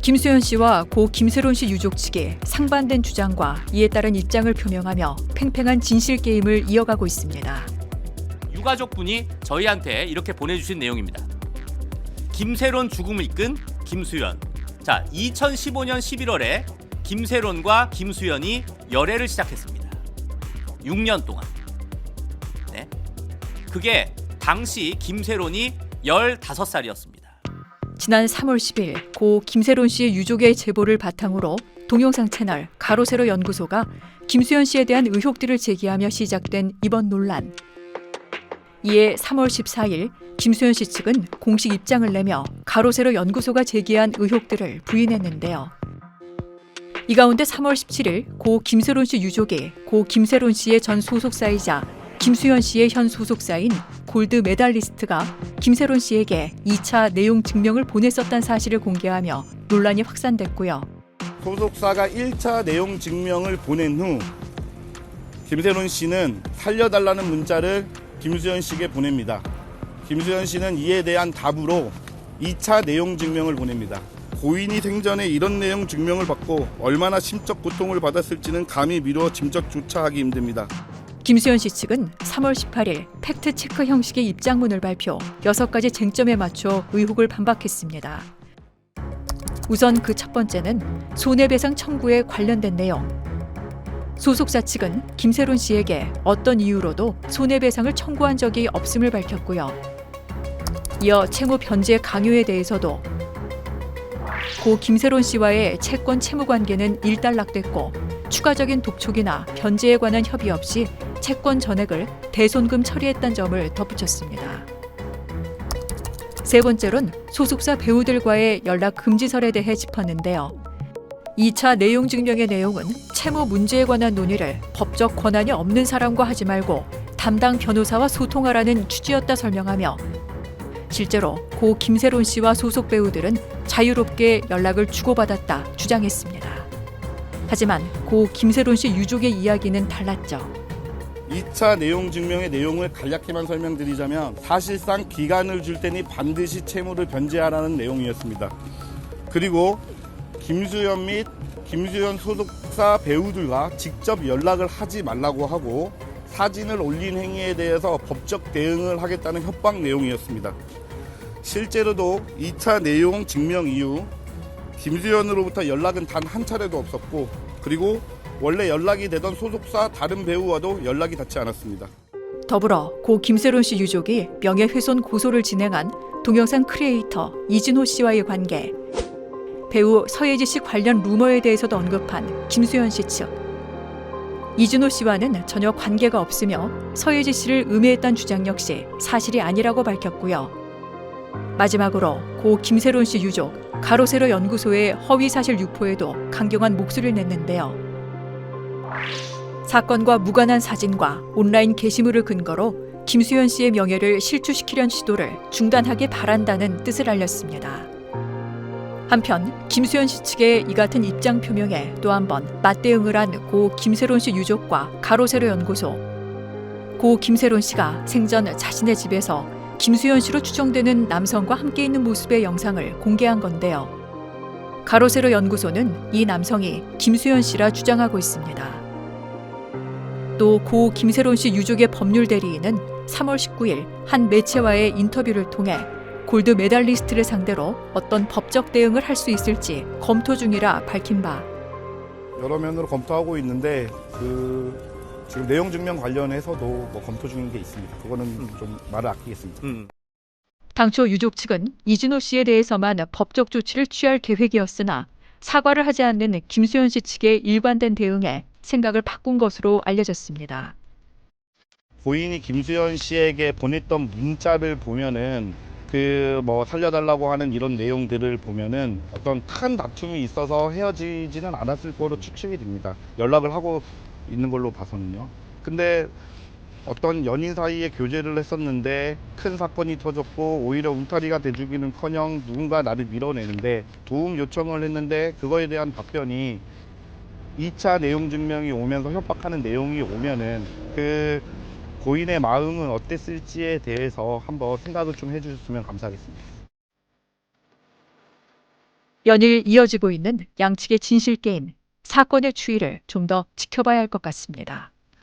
김수현 씨와 고 김세론 씨 유족 측의 상반된 주장과 이에 따른 입장을 표명하며 팽팽한 진실 게임을 이어가고 있습니다. 유가족분이 저희한테 이렇게 보내주신 내용입니다. 김세론 죽음을 이끈 김수현. 자, 2015년 11월에 김세론과 김수현이 열애를 시작했습니다. 6년 동안. 네. 그게 당시 김세론이 15살이었습니다. 지난 3월 10일 고 김세론 씨의 유족의 제보를 바탕으로 동영상 채널 가로세로 연구소가 김수현 씨에 대한 의혹들을 제기하며 시작된 이번 논란. 이에 3월 14일 김수현 씨 측은 공식 입장을 내며 가로세로 연구소가 제기한 의혹들을 부인했는데요. 이 가운데 3월 17일 고 김세론 씨 유족이 고 김세론 씨의 전 소속사이자 김수현 씨의 현 소속사인 골드 메달리스트가 김세론 씨에게 2차 내용 증명을 보냈었다는 사실을 공개하며 논란이 확산됐고요. 소속사가 1차 내용 증명을 보낸 후 김세론 씨는 살려달라는 문자를 김수현 씨에게 보냅니다. 김수현 씨는 이에 대한 답으로 2차 내용 증명을 보냅니다. 고인이 생전에 이런 내용 증명을 받고 얼마나 심적 고통을 받았을지는 감히 미루어 짐작조차 하기 힘듭니다. 김수현 씨 측은 3월 18일 팩트체크 형식의 입장문을 발표 6가지 쟁점에 맞춰 의혹을 반박했습니다. 우선 그 첫 번째는 손해배상 청구에 관련된 내용. 소속사 측은 김세론 씨에게 어떤 이유로도 손해배상을 청구한 적이 없음을 밝혔고요. 이어 채무 변제 강요에 대해서도 고 김세론 씨와의 채권 채무 관계는 일단락됐고 추가적인 독촉이나 변제에 관한 협의 없이 채권 전액을 대손금 처리했다는 점을 덧붙였습니다. 세 번째로는 소속사 배우들과의 연락 금지설에 대해 짚었는데요. 2차 내용 증명의 내용은 채무 문제에 관한 논의를 법적 권한이 없는 사람과 하지 말고 담당 변호사와 소통하라는 취지였다 설명하며 실제로 고 김세론 씨와 소속 배우들은 자유롭게 연락을 주고받았다 주장했습니다. 하지만 고 김세론 씨 유족의 이야기는 달랐죠. 2차 내용 증명의 내용을 간략히만 설명드리자면 사실상 기간을 줄 테니 반드시 채무를 변제하라는 내용이었습니다. 그리고 김수현 및 김수현 소속사 배우들과 직접 연락을 하지 말라고 하고 사진을 올린 행위에 대해서 법적 대응을 하겠다는 협박 내용이었습니다. 실제로도 2차 내용 증명 이후 김수현으로부터 연락은 단 한 차례도 없었고 그리고 원래 연락이 되던 소속사 다른 배우와도 연락이 닿지 않았습니다. 더불어 고 김세론 씨 유족이 명예훼손 고소를 진행한 동영상 크리에이터 이진호 씨와의 관계, 배우 서예지 씨 관련 루머에 대해서도 언급한 김수현 씨 측. 이진호 씨와는 전혀 관계가 없으며 서예지 씨를 음해했다는 주장 역시 사실이 아니라고 밝혔고요. 마지막으로 고 김세론 씨 유족 가로세로 연구소의 허위사실 유포에도 강경한 목소리를 냈는데요. 사건과 무관한 사진과 온라인 게시물을 근거로 김수현 씨의 명예를 실추시키려는 시도를 중단하길 바란다는 뜻을 알렸습니다. 한편 김수현 씨 측의 이 같은 입장 표명에 또 한 번 맞대응을 한 고 김세론 씨 유족과 가로세로 연구소. 고 김세론 씨가 생전 자신의 집에서 김수현 씨로 추정되는 남성과 함께 있는 모습의 영상을 공개한 건데요. 가로세로 연구소는 이 남성이 김수현 씨라 주장하고 있습니다. 또 고 김세론 씨 유족의 법률 대리인은 3월 19일 한 매체와의 인터뷰를 통해 골드 메달리스트를 상대로 어떤 법적 대응을 할 수 있을지 검토 중이라 밝힌 바. 여러 면으로 검토하고 있는데 지금 내용 증명 관련해서도 검토 중인 게 있습니다. 그거는 좀 말을 아끼겠습니다. 당초 유족 측은 이진호 씨에 대해서만 법적 조치를 취할 계획이었으나 사과를 하지 않는 김수현 씨 측의 일관된 대응에 생각을 바꾼 것으로 알려졌습니다. 고인이 김수현 씨에게 보냈던 문자를 보면은 살려달라고 하는 이런 내용들을 보면은 어떤 큰 다툼이 있어서 헤어지지는 않았을 거로 추측이 됩니다. 연락을 하고 있는 걸로 봐서는요. 근데 어떤 연인 사이에 교제를 했었는데 큰 사건이 터졌고 오히려 울타리가 돼주기는커녕 누군가 나를 밀어내는데 도움 요청을 했는데 그거에 대한 답변이 2차 내용 증명이 오면서 협박하는 내용이 오면은 그 고인의 마음은 어땠을지에 대해서 한번 생각을 좀 해주셨으면 감사하겠습니다. 연일 이어지고 있는 양측의 진실 게임, 사건의 추이를 좀 더 지켜봐야 할 것 같습니다.